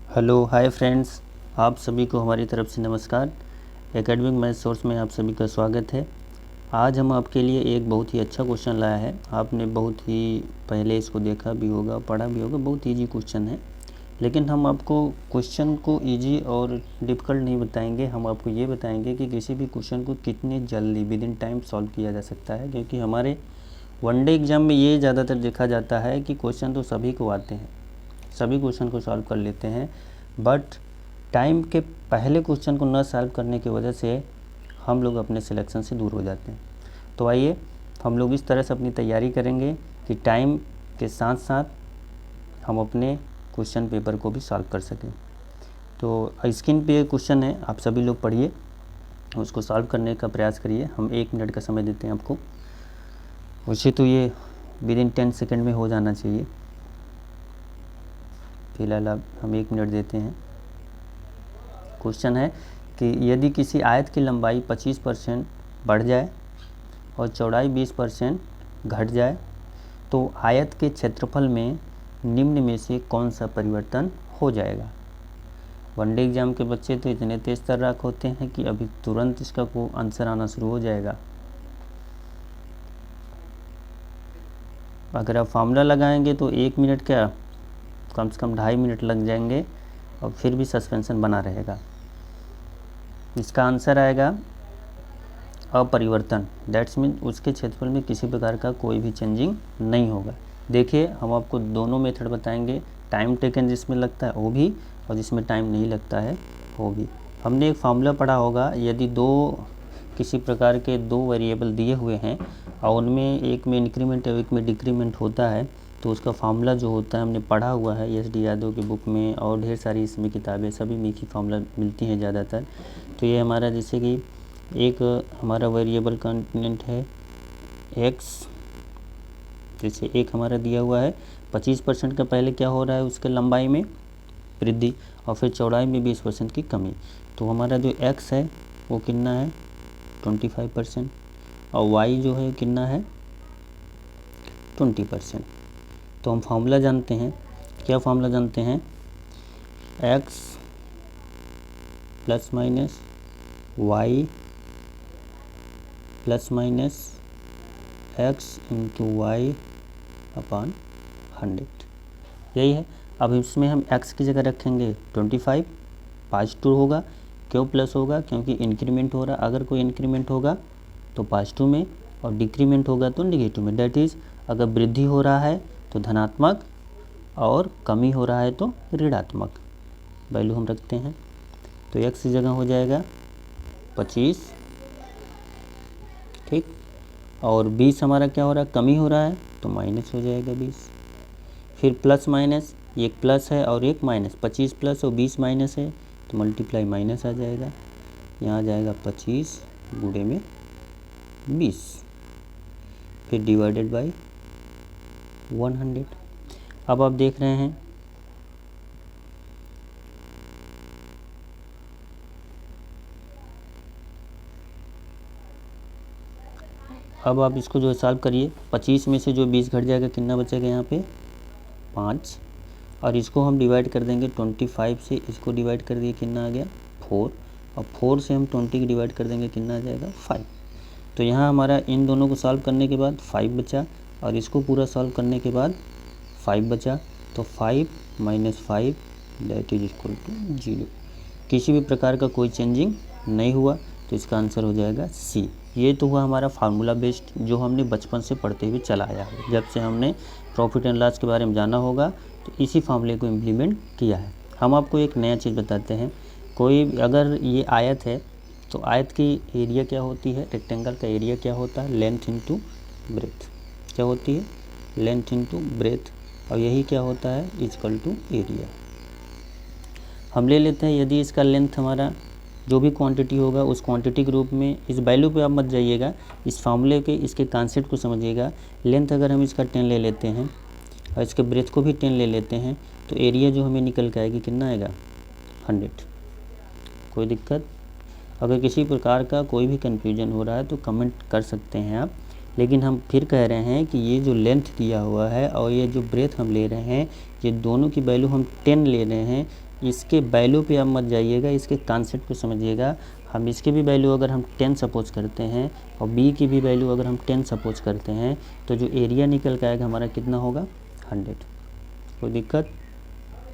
Hello hi friends, आप सभी को हमारी तरफ से नमस्कार। एकेडमिक मैथ सोर्स में आप सभी का स्वागत है। आज हम आपके लिए एक बहुत ही अच्छा क्वेश्चन लाया है। आपने बहुत ही पहले इसको देखा भी होगा, पढ़ा भी होगा। बहुत इजी क्वेश्चन है, लेकिन हम आपको क्वेश्चन को इजी और डिफ़िकल्ट नहीं बताएंगे। हम आपको ये बताएंगे कि किसी भी क्वेश्चन को कितने जल्दी विद इन टाइम सॉल्व किया जा सकता है, क्योंकि हमारे वनडे एग्ज़ाम में ये ज़्यादातर देखा जाता है कि क्वेश्चन तो सभी को आते हैं, सभी क्वेश्चन को सॉल्व कर लेते हैं, बट टाइम के पहले क्वेश्चन को न सॉल्व करने की वजह से हम लोग अपने सिलेक्शन से दूर हो जाते हैं। तो आइए हम लोग इस तरह से अपनी तैयारी करेंगे कि टाइम के साथ साथ हम अपने क्वेश्चन पेपर को भी सॉल्व कर सकें। तो स्क्रीन पे क्वेश्चन है, आप सभी लोग पढ़िए, उसको सॉल्व करने का प्रयास करिए। हम 1 मिनट का समय देते हैं आपको। वैसे तो ये विद इन 10 सेकेंड में हो जाना चाहिए, फिलहाल अब हम 1 मिनट देते हैं। क्वेश्चन है कि यदि किसी आयत की लंबाई 25% बढ़ जाए और चौड़ाई 20% घट जाए तो आयत के क्षेत्रफल में निम्न में से कौन सा परिवर्तन हो जाएगा। वनडे एग्जाम के बच्चे तो इतने तेज तर्राक होते हैं कि अभी तुरंत इसका को आंसर आना शुरू हो जाएगा। अगर आप फार्मूला लगाएंगे तो 1 मिनट क्या, कम से कम 2.5 मिनट लग जाएंगे और फिर भी सस्पेंशन बना रहेगा। इसका आंसर आएगा अपरिवर्तन। दैट्स मीन उसके क्षेत्रफल में किसी प्रकार का कोई भी चेंजिंग नहीं होगा। देखिए, हम आपको दोनों मेथड बताएंगे, टाइम टेकन जिसमें लगता है वो भी, और जिसमें टाइम नहीं लगता है वो भी। हमने एक फार्मूला पढ़ा होगा, यदि किसी प्रकार के 2 वेरिएबल दिए हुए हैं और उनमें एक में इंक्रीमेंट और एक में डिक्रीमेंट होता है, तो उसका फार्मूला जो होता है हमने पढ़ा हुआ है एस.डी. यादव की बुक में, और ढेर सारी इसमें किताबें सभी में ही फार्मूला मिलती हैं ज़्यादातर। तो ये हमारा जैसे कि एक हमारा वेरिएबल कंपोनेंट है x, जैसे एक हमारा दिया हुआ है 25% का पहले क्या हो रहा है, उसके लंबाई में वृद्धि और फिर चौड़ाई में 20% की कमी। तो हमारा जो x है वो कितना है 25% और y जो है कितना है 20%। तो हम फार्मूला जानते हैं, क्या फार्मूला जानते हैं, x plus minus y plus minus x into Y upon 100, यही है। अब इसमें हम x की जगह रखेंगे 25, +2 होगा। क्यों प्लस होगा, क्योंकि इंक्रीमेंट हो रहा। अगर कोई इंक्रीमेंट होगा तो +2 में और डिक्रीमेंट होगा तो नेगेटिव में। डैट इज़ अगर वृद्धि हो रहा है तो धनात्मक और कमी हो रहा है तो ऋणात्मक वैल्यू हम रखते हैं। तो x की जगह हो जाएगा 25, ठीक, और 20 हमारा क्या हो रहा है, कमी हो रहा है तो माइनस हो जाएगा 20। फिर प्लस माइनस, एक प्लस है और एक माइनस, 25 प्लस और 20 माइनस है तो मल्टीप्लाई माइनस आ जाएगा। यहाँ आ जाएगा 25 गुणे में 20, फिर डिवाइडेड बाई 100। अब आप देख रहे हैं अब आप इसको जो सॉल्व करिए, 25 में से जो 20 घट जाएगा कितना बचेगा यहाँ पे 5, और इसको हम डिवाइड कर देंगे 25 से, इसको डिवाइड कर दिए कितना आ गया 4, और 4 से हम 20 की डिवाइड कर देंगे कितना आ जाएगा 5। तो यहाँ हमारा इन दोनों को सॉल्व करने के बाद 5 बचा और इसको पूरा सॉल्व करने के बाद 5 बचा। तो 5 minus 5 that is equal to 0। किसी भी प्रकार का कोई चेंजिंग नहीं हुआ, तो इसका आंसर हो जाएगा सी। ये तो हुआ हमारा फार्मूला बेस्ड, जो हमने बचपन से पढ़ते हुए चला आया है। जब से हमने प्रॉफिट एंड लॉस के बारे में जाना होगा तो इसी फार्मूले को इम्प्लीमेंट किया है। हम आपको एक नया चीज़ बताते हैं। कोई अगर ये आयत है तो आयत की एरिया क्या होती है, रेक्टेंगल का एरिया क्या होता है, लेंथ इंटू ब्रेथ। क्या होती है, लेंथ इंटू ब्रेथ, और यही क्या होता है इक्वल टू एरिया। हम ले लेते हैं, यदि इसका लेंथ हमारा जो भी क्वांटिटी होगा उस क्वांटिटी के रूप में, इस वैल्यू पे आप मत जाइएगा, इस फार्मूले के इसके कॉन्सेप्ट को समझिएगा। लेंथ अगर हम इसका 10 ले लेते हैं और इसके ब्रेथ को भी 10 ले लेते हैं तो एरिया जो हमें निकल के आएगी कितना आएगा 100। कोई दिक्कत, अगर किसी प्रकार का कोई भी कन्फ्यूजन हो रहा है तो कमेंट कर सकते हैं आप। लेकिन हम फिर कह रहे हैं कि ये जो लेंथ दिया हुआ है और ये जो ब्रेथ हम ले रहे हैं, ये दोनों की वैल्यू हम 10 ले रहे हैं, इसके वैल्यू पे आप मत जाइएगा, इसके कॉन्सेप्ट को समझिएगा। हम इसके भी वैल्यू अगर हम 10 सपोज करते हैं और बी की भी वैल्यू अगर हम 10 सपोज करते हैं तो जो एरिया निकल के आएगा हमारा कितना होगा 100। कोई दिक्कत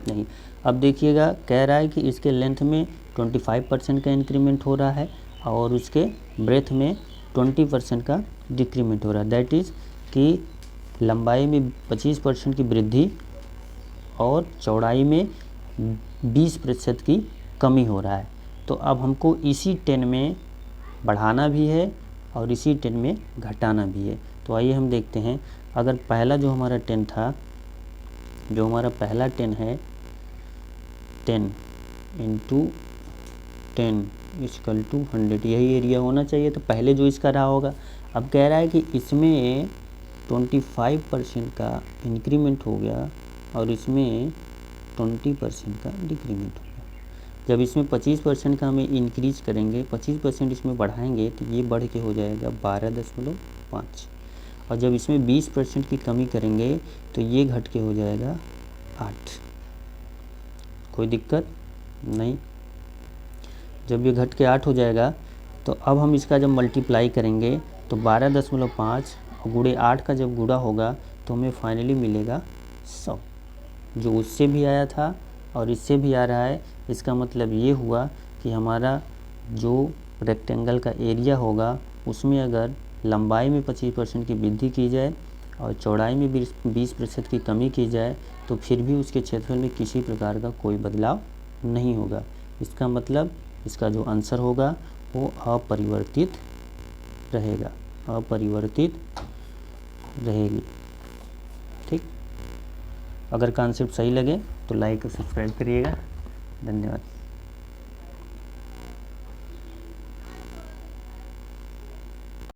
नहीं। अब देखिएगा कह रहा है कि इसके लेंथ में 25% का इंक्रीमेंट हो रहा है और उसके ब्रेथ में 20% का डिक्रीमेंट हो रहा है। दैट इज़ कि लंबाई में 25% की वृद्धि और चौड़ाई में 20% की कमी हो रहा है। तो अब हमको इसी 10 में बढ़ाना भी है और इसी 10 में घटाना भी है। तो आइए हम देखते हैं। अगर पहला जो हमारा 10 था, जो हमारा पहला 10 है 10 × 10 = 100, यही एरिया होना चाहिए। तो पहले जो इसका रहा होगा, अब कह रहा है कि इसमें 25% का इंक्रीमेंट हो गया और इसमें 20% का डिक्रीमेंट हो गया। जब इसमें 25% का हमें इंक्रीज करेंगे, 25% इसमें बढ़ाएंगे तो ये बढ़ के हो जाएगा 12.5, और जब इसमें 20% की कमी करेंगे तो ये घट के हो जाएगा 8। कोई दिक्कत नहीं। जब ये घट के 8 हो जाएगा तो अब हम इसका जब मल्टीप्लाई करेंगे तो 12.5 और गुणे 8 का जब गुणा होगा तो हमें फाइनली मिलेगा 100, जो उससे भी आया था और इससे भी आ रहा है। इसका मतलब ये हुआ कि हमारा जो रेक्टेंगल का एरिया होगा उसमें अगर लंबाई में 25% की वृद्धि की जाए और चौड़ाई में 20% की कमी की जाए तो फिर भी उसके क्षेत्रफल में किसी प्रकार का कोई बदलाव नहीं होगा। इसका मतलब इसका जो आंसर होगा वो अपरिवर्तित रहेगा, अपरिवर्तित रहेगी। ठीक। अगर कॉन्सेप्ट सही लगे तो लाइक और सब्सक्राइब करिएगा। धन्यवाद।